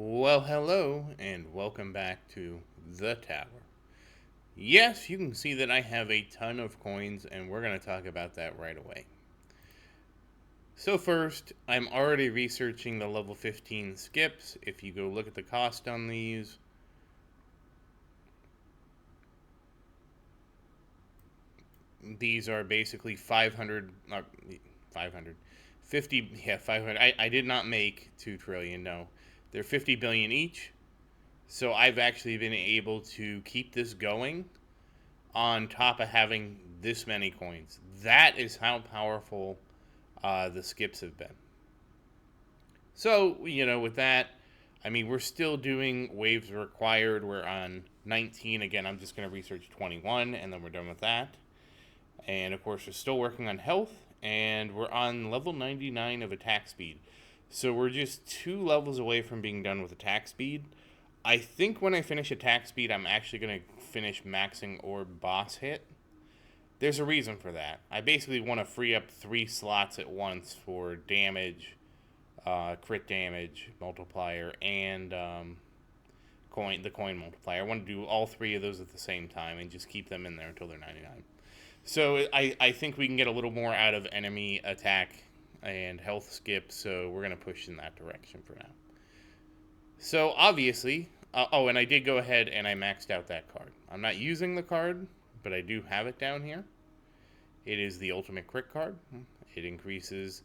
Well, hello, and welcome back to the Tower. Yes, you can see that I have a ton of coins, and we're going to talk about that right away. So, first, I'm already researching the level 15 skips. If you go look at the cost on these, these are basically 500, 500, 50, yeah, 500. I did not make 2 trillion, no. They're 50 billion each. So, I've actually been able to keep this going on top of having this many coins. That is how powerful the skips have been. So, with that, I mean, we're still doing waves required. We're on 19. Again, I'm just going to research 21, and then we're done with that. And of course, we're still working on health, and we're on level 99 of attack speed. So we're just 2 levels away from being done with attack speed. I think when I finish attack speed, I'm actually going to finish maxing orb boss hit. There's a reason for that. I basically want to free up 3 slots at once for damage, crit damage multiplier, and the coin multiplier. I want to do all 3 of those at the same time and just keep them in there until they're 99. So I think we can get a little more out of enemy attack and health skip, so we're going to push in that direction for now. So obviously, and I did go ahead and I maxed out that card. I'm not using the card, but I do have it down here. It is the ultimate crit card. It increases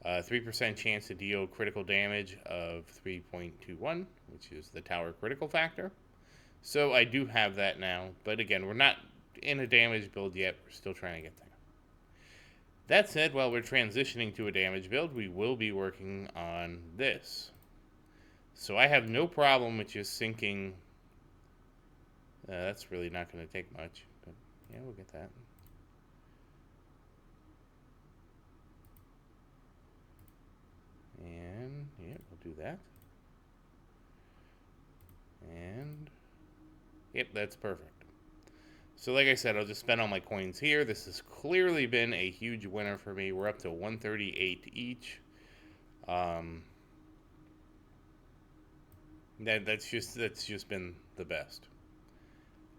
3% chance to deal critical damage of 3.21, which is the tower critical factor. So I do have that now, but again, we're not in a damage build yet. We're still trying to get there. That said, while we're transitioning to a damage build, we will be working on this. So I have no problem with just sinking. That's really not going to take much, but yeah, we'll get that. And yeah, we'll do that. And yep, that's perfect. So like I said, I'll just spend all my coins here. This has clearly been a huge winner for me. We're up to 138 each. That's just been the best.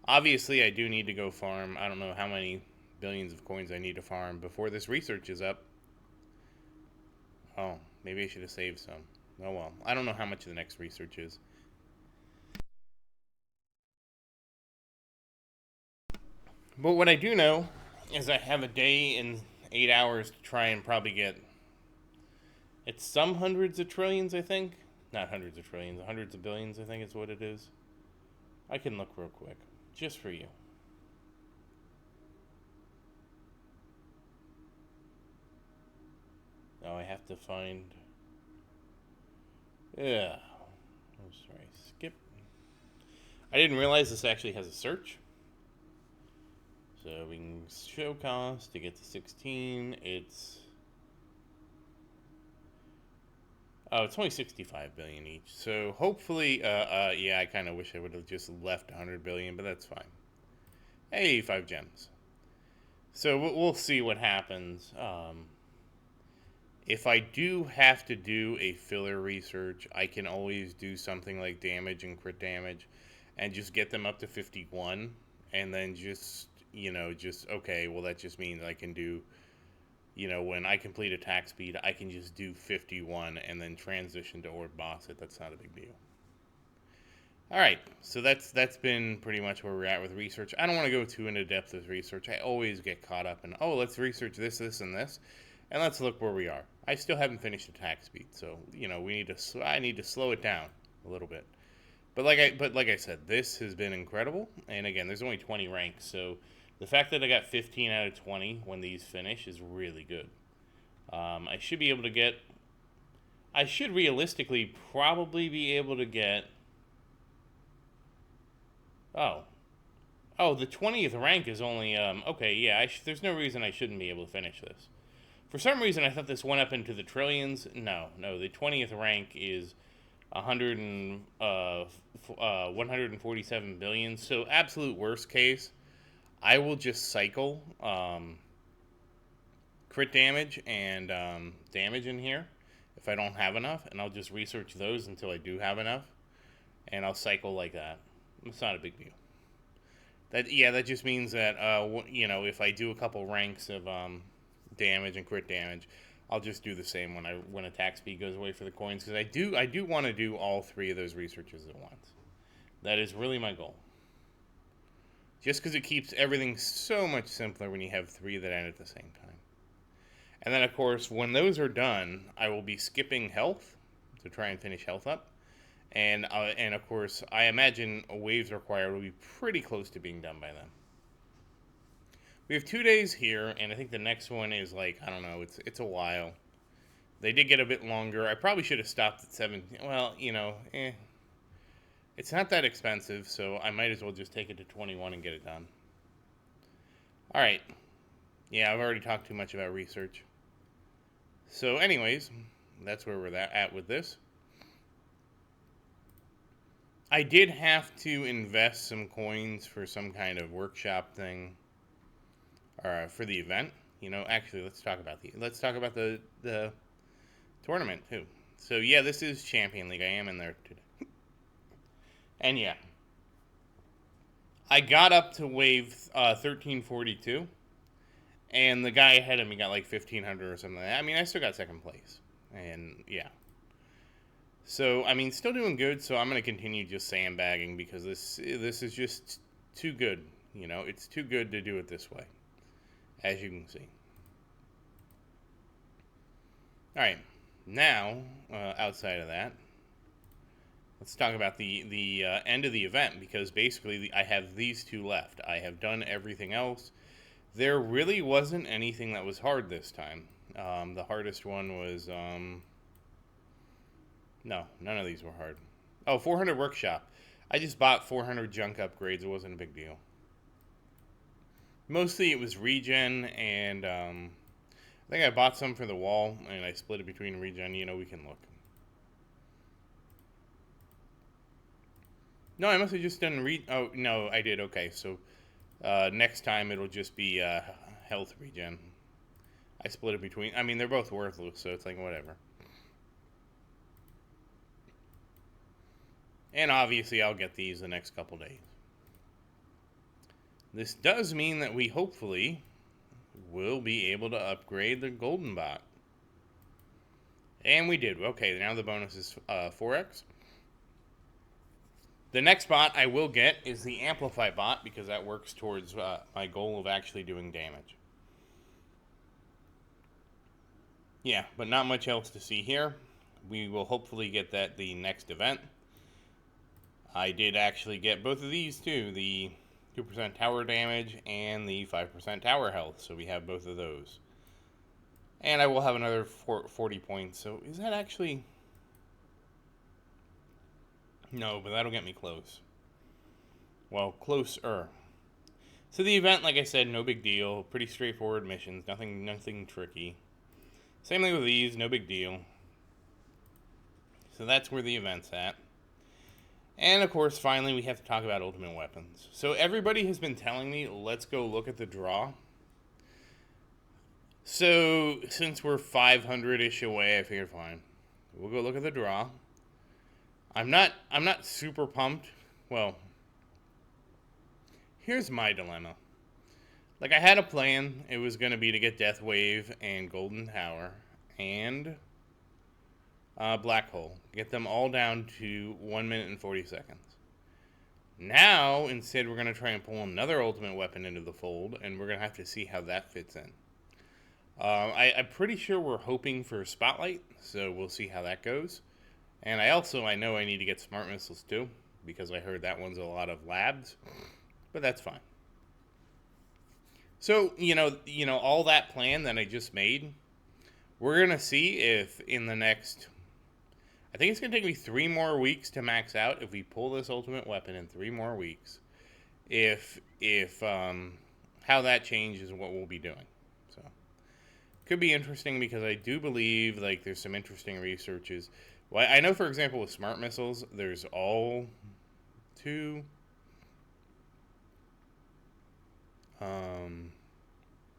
Obviously, I do need to go farm. I don't know how many billions of coins I need to farm before this research is up. Oh, maybe I should have saved some. Oh well. I don't know how much the next research is. But what I do know is I have a day and 8 hours to try and probably get. It's some hundreds of trillions, I think. Not hundreds of trillions, hundreds of billions, I think is what it is. I can look real quick, just for you. Oh, I have to find. Yeah. Oh, sorry. Skip. I didn't realize this actually has a search. So we can show cost to get to 16. It's only 65 billion each. So hopefully, yeah, I kind of wish I would have just left 100 billion, but that's fine. Hey, 5 gems. So we'll see what happens. If I do have to do a filler research, I can always do something like damage and crit damage and just get them up to 51 and then okay, well, that just means I can do, when I complete attack speed, I can just do 51 and then transition to orb boss it. That's not a big deal. All right, so that's been pretty much where we're at with research. I don't want to go too into depth with research. I always get caught up in, let's research this, this, and this, and let's look where we are. I still haven't finished attack speed, so I need to slow it down a little bit. But like I said, this has been incredible. And again, there's only 20 ranks, so the fact that I got 15 out of 20 when these finish is really good. I should be able to get. I should realistically probably be able to get. Oh, the 20th rank is only okay. Yeah, there's no reason I shouldn't be able to finish this. For some reason, I thought this went up into the trillions. No, the 20th rank is 147 billion. So absolute worst case, I will just cycle crit damage and damage in here. if I don't have enough, and I'll just research those until I do have enough, and I'll cycle like that. It's not a big deal. That just means that if I do a couple ranks of damage and crit damage, I'll just do the same when attack speed goes away for the coins, because I do want to do all three of those researches at once. That is really my goal. Just because it keeps everything so much simpler when you have three that end at the same time. And then, of course, when those are done, I will be skipping health to try and finish health up. And of course, I imagine a waves required will be pretty close to being done by then. We have 2 days here, and I think the next one is like, I don't know, it's a while. They did get a bit longer. I probably should have stopped at 17. Well, it's not that expensive, so I might as well just take it to 21 and get it done. All right. Yeah, I've already talked too much about research. So anyways, that's where we're at with this. I did have to invest some coins for some kind of workshop thing, for the event. Actually, let's talk about the tournament too. So yeah, this is Champion League. I am in there today. And yeah, I got up to wave 1342, and the guy ahead of me got like 1500 or something like that. I mean, I still got second place, and yeah. So I mean, still doing good. So I'm gonna continue just sandbagging, because this is just too good. It's too good to do it this way, as you can see. All right, now outside of that, let's talk about the end of the event, because basically I have these two left. I have done everything else. There really wasn't anything that was hard this time. The hardest one was no, none of these were hard. Oh, 400 workshop. I just bought 400 junk upgrades. It wasn't a big deal. Mostly it was regen, and I think I bought some for the wall, and I split it between regen. We can look. No, I must have just done oh, no, I did. Okay, so next time it'll just be health regen. I split it between. I mean, they're both worthless, so it's like whatever. And obviously, I'll get these the next couple days. This does mean that we hopefully will be able to upgrade the golden bot. And we did. Okay, now the bonus is 4x. The next bot I will get is the Amplify bot, because that works towards my goal of actually doing damage. Yeah, but not much else to see here. We will hopefully get that the next event. I did actually get both of these too, the 2% tower damage and the 5% tower health, so we have both of those. And I will have another 40 points, so is that actually... No, but that'll get me close. Well, closer. So the event, like I said, no big deal. Pretty straightforward missions, nothing tricky. Same thing with these, no big deal. So that's where the event's at. And of course, finally, we have to talk about ultimate weapons. So everybody has been telling me, let's go look at the draw. So since we're 500-ish away, I figured fine, we'll go look at the draw. I'm not super pumped. Well, here's my dilemma. Like, I had a plan. It was going to be to get Death Wave and Golden Tower and Black Hole. Get them all down to 1 minute and 40 seconds. Now, instead, we're going to try and pull another ultimate weapon into the fold, and we're going to have to see how that fits in. I'm pretty sure we're hoping for Spotlight, so we'll see how that goes. And I know I need to get Smart Missiles too, because I heard that one's a lot of labs, but that's fine. So, all that plan that I just made, we're going to see if in the next... I think it's going to take me 3 more weeks to max out if we pull this ultimate weapon in 3 more weeks. If how that changes what we'll be doing. So, could be interesting, because I do believe, like, there's some interesting researches. Well, I know, for example, with Smart Missiles, there's all 2...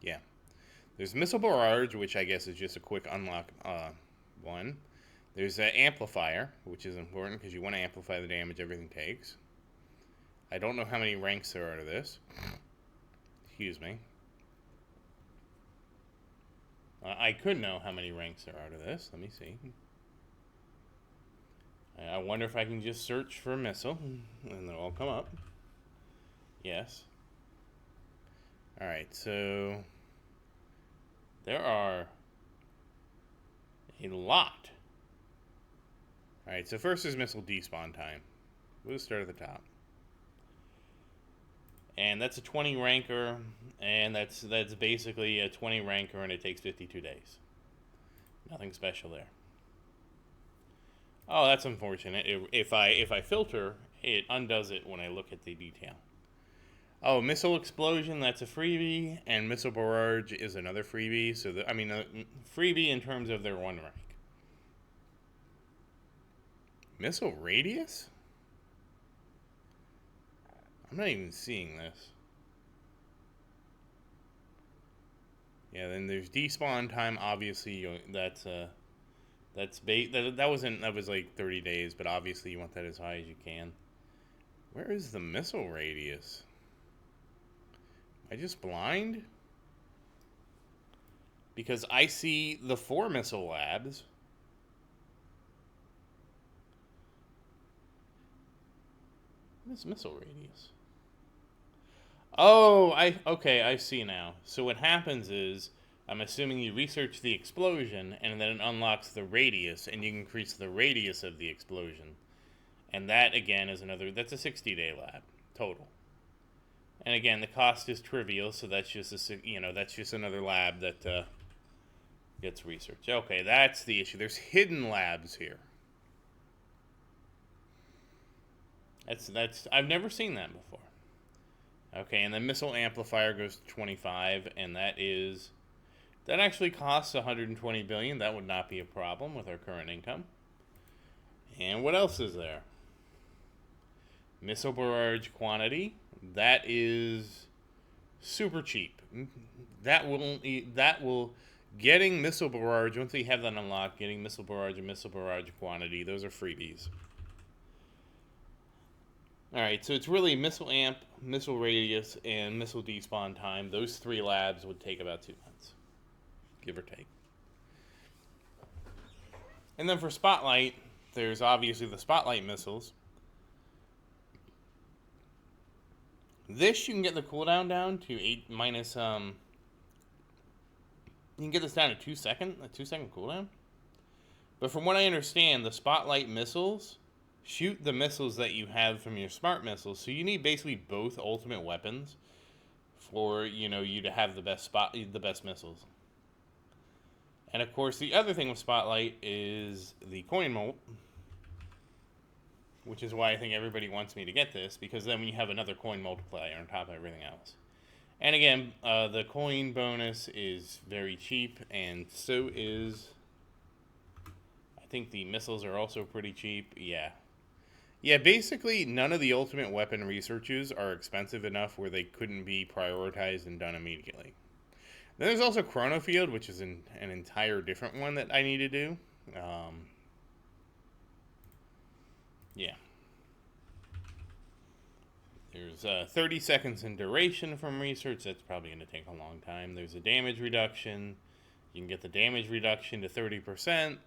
yeah. There's Missile Barrage, which I guess is just a quick unlock one. There's an amplifier, which is important because you want to amplify the damage everything takes. I don't know how many ranks there are to this. Excuse me. I could know how many ranks there are to this. Let me see. I wonder if I can just search for a missile, and they'll all come up. Yes. Alright, so there are a lot. Alright, so first is missile despawn time. We'll start at the top. And that's a 20 ranker, and that's basically a 20 ranker, and it takes 52 days. Nothing special there. Oh, that's unfortunate. If I filter, it undoes it when I look at the detail. Oh, missile explosion, that's a freebie, and missile barrage is another freebie. So freebie in terms of their 1 rank. Missile radius? I'm not even seeing this. Yeah, then there's despawn time. Obviously, that was like 30 days, but obviously you want that as high as you can. Where is the missile radius? Am I just blind? Because I see the 4 missile labs. What is missile radius? Oh, okay, I see now. So what happens is, I'm assuming you research the explosion, and then it unlocks the radius, and you can increase the radius of the explosion. And that, again, is that's a 60-day lab, total. And again, the cost is trivial, so that's just that's just another lab that gets researched. Okay, that's the issue. There's hidden labs here. I've never seen that before. Okay, and the missile amplifier goes to 25, and that actually costs 120 billion. That would not be a problem with our current income. And what else is there? Missile barrage quantity. That is super cheap. That will getting missile barrage, once we have that unlocked, getting missile barrage and missile barrage quantity, those are freebies. Alright, so it's really missile amp, missile radius, and missile despawn time. Those 3 labs would take about 2 months, give or take. And then for Spotlight, there's obviously the Spotlight missiles. This, you can get the cooldown down to 8 minus, you can get this down to a 2 second cooldown. But from what I understand, the Spotlight missiles shoot the missiles that you have from your smart missiles, so you need basically both ultimate weapons for you to have the best missiles. And of course, the other thing with Spotlight is the coin molt, which is why I think everybody wants me to get this, because then you have another coin multiplier on top of everything else. And again, the coin bonus is very cheap, and so is, I think the missiles are also pretty cheap. Yeah, basically, none of the ultimate weapon researches are expensive enough where they couldn't be prioritized and done immediately. Then there's also Chronofield, which is an entire different one that I need to do. Yeah. There's 30 seconds in duration from research. That's probably going to take a long time. There's a damage reduction. You can get the damage reduction to 30%,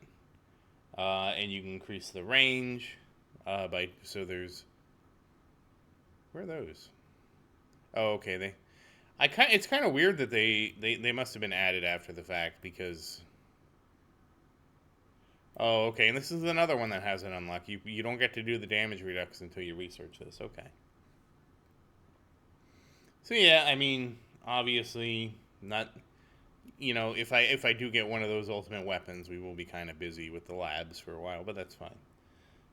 and you can increase the range. There's, where are those? Oh, okay. It's kind of weird that they must have been added after the fact, because. Oh, okay. And this is another one that has an unlock. You don't get to do the damage reduction until you research this. Okay. So yeah, I mean, obviously not. If I do get one of those ultimate weapons, we will be kind of busy with the labs for a while, but that's fine.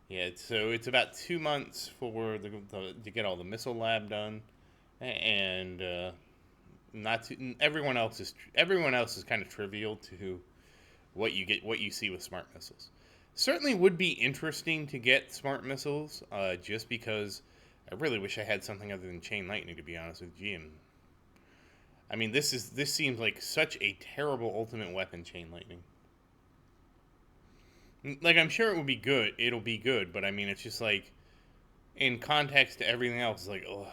Yeah, so it's about 2 months for to get all the missile lab done, and everyone else is kind of trivial to what you see with smart missiles. Certainly would be interesting to get smart missiles, just because I really wish I had something other than chain lightning, to be honest with you. I mean, this seems like such a terrible ultimate weapon, chain lightning. Like, I'm sure it will be good. It'll be good, but I mean, it's just like, in context to everything else, it's like, ugh.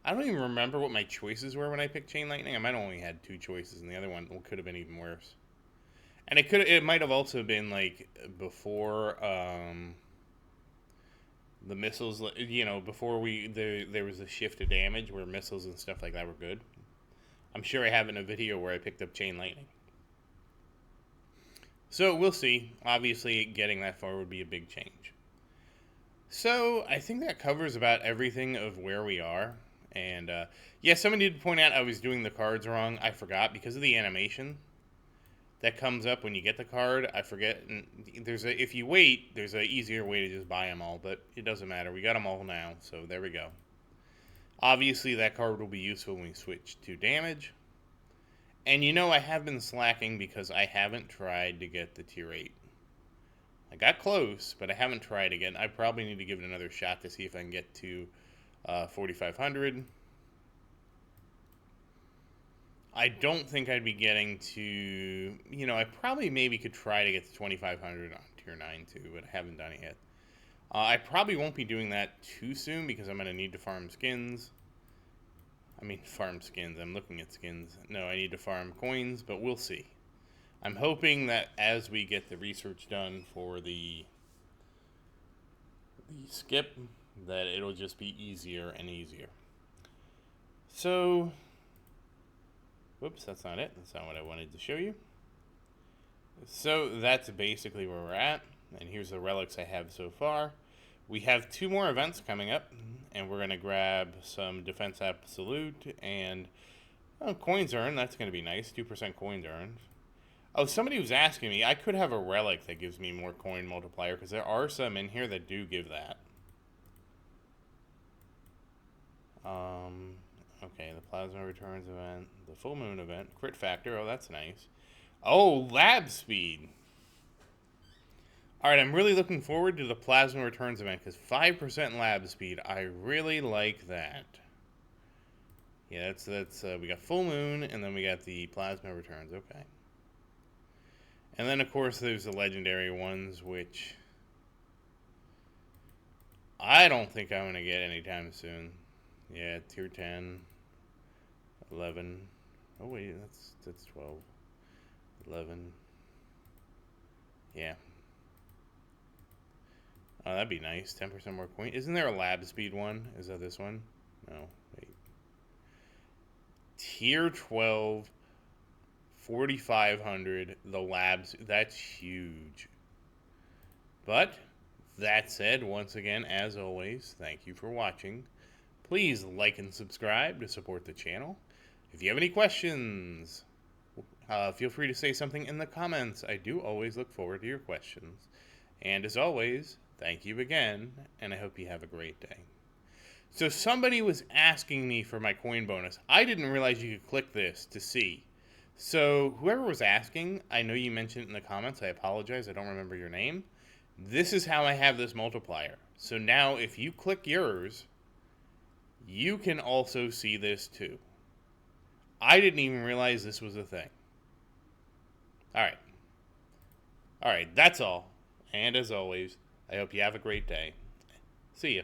I don't even remember what my choices were when I picked Chain Lightning. I might have only had two choices, and the other one could have been even worse. And it might have also been like before the missiles, before there was a shift to damage where missiles and stuff like that were good. I'm sure I have in a video where I picked up Chain Lightning. So we'll see. Obviously, getting that far would be a big change. So I think that covers about everything of where we are. And yeah, someone did point out I was doing the cards wrong. I forgot because of the animation that comes up when you get the card. I forget. And if you wait, there's an easier way to just buy them all, but it doesn't matter. We got them all now, so there we go. Obviously, that card will be useful when we switch to damage. And I have been slacking because I haven't tried to get the tier 8. I got close, but I haven't tried again. I probably need to give it another shot to see if I can get to 4,500. I don't think I'd be getting to, I probably maybe could try to get to 2,500 on tier 9 too, but I haven't done it yet. I probably won't be doing that too soon because I'm going to need to farm skins. Farm skins. I'm looking at skins. No, I need to farm coins, but we'll see. I'm hoping that as we get the research done for the skip, that it'll just be easier and easier. So, whoops, that's not it. That's not what I wanted to show you. So that's basically where we're at, and here's the relics I have so far. We have 2 more events coming up, and we're going to grab some Defense Absolute and coins earned. That's going to be nice. 2% coins earned. Oh, somebody was asking me. I could have a relic that gives me more coin multiplier, because there are some in here that do give that. Okay, the Plasma Returns event, the Full Moon event, Crit Factor. Oh, that's nice. Oh, Lab Speed. Alright, I'm really looking forward to the Plasma Returns event, because 5% lab speed, I really like that. Yeah, that's we got Full Moon, and then we got the Plasma Returns, okay. And then, of course, there's the legendary ones, which I don't think I'm going to get anytime soon. Yeah, tier 10, 11. Oh, wait, that's 12. 11. Yeah. Oh, that'd be nice. 10% more coin. Isn't there a lab speed one? Is that this one? No, wait. Tier 12, 4,500. The labs. That's huge. But, that said, once again, as always, thank you for watching. Please like and subscribe to support the channel. If you have any questions, feel free to say something in the comments. I do always look forward to your questions. And as always, thank you again, and I hope you have a great day. So somebody was asking me for my coin bonus. I didn't realize you could click this to see. So whoever was asking, I know you mentioned it in the comments. I apologize. I don't remember your name. This is how I have this multiplier. So now if you click yours, you can also see this too. I didn't even realize this was a thing. Alright. Alright, that's all. And as always, I hope you have a great day. See ya.